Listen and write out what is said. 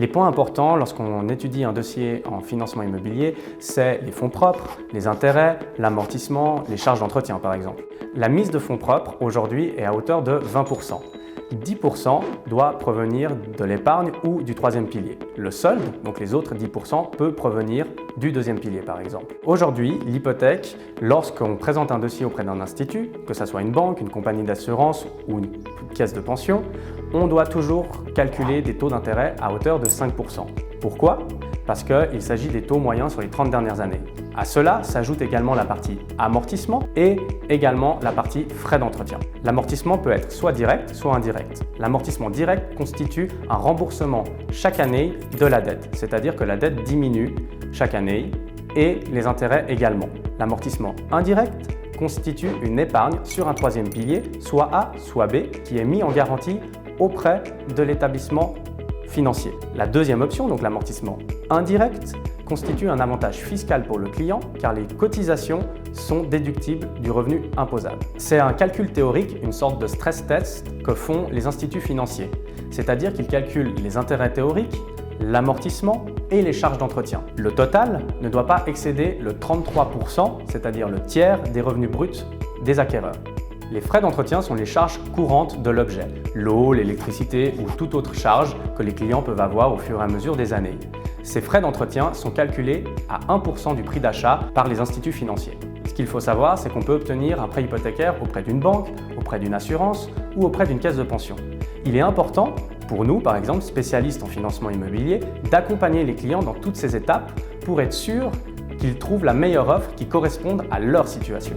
Les points importants lorsqu'on étudie un dossier en financement immobilier, c'est les fonds propres, les intérêts, l'amortissement, les charges d'entretien par exemple. La mise de fonds propres aujourd'hui est à hauteur de 20%. 10% doit provenir de l'épargne ou du troisième pilier. Le solde, donc les autres 10%, peut provenir du deuxième pilier par exemple. Aujourd'hui, l'hypothèque, lorsqu'on présente un dossier auprès d'un institut, que ce soit une banque, une compagnie d'assurance ou une caisse de pension, on doit toujours calculer des taux d'intérêt à hauteur de 5%. Pourquoi ? Parce qu'il s'agit des taux moyens sur les 30 dernières années. À cela s'ajoute également la partie amortissement et également la partie frais d'entretien. L'amortissement peut être soit direct, soit indirect. L'amortissement direct constitue un remboursement chaque année de la dette, c'est-à-dire que la dette diminue chaque année et les intérêts également. L'amortissement indirect constitue une épargne sur un troisième pilier, soit A, soit B, qui est mis en garantie auprès de l'établissement financier. La deuxième option, donc l'amortissement indirect, constitue un avantage fiscal pour le client car les cotisations sont déductibles du revenu imposable. C'est un calcul théorique, une sorte de stress test que font les instituts financiers. C'est-à-dire qu'ils calculent les intérêts théoriques, l'amortissement et les charges d'entretien. Le total ne doit pas excéder le 33%, c'est-à-dire le tiers des revenus bruts des acquéreurs. Les frais d'entretien sont les charges courantes de l'objet, l'eau, l'électricité ou toute autre charge que les clients peuvent avoir au fur et à mesure des années. Ces frais d'entretien sont calculés à 1% du prix d'achat par les instituts financiers. Ce qu'il faut savoir, c'est qu'on peut obtenir un prêt hypothécaire auprès d'une banque, auprès d'une assurance ou auprès d'une caisse de pension. Il est important, pour nous par exemple, spécialistes en financement immobilier, d'accompagner les clients dans toutes ces étapes pour être sûr qu'ils trouvent la meilleure offre qui corresponde à leur situation.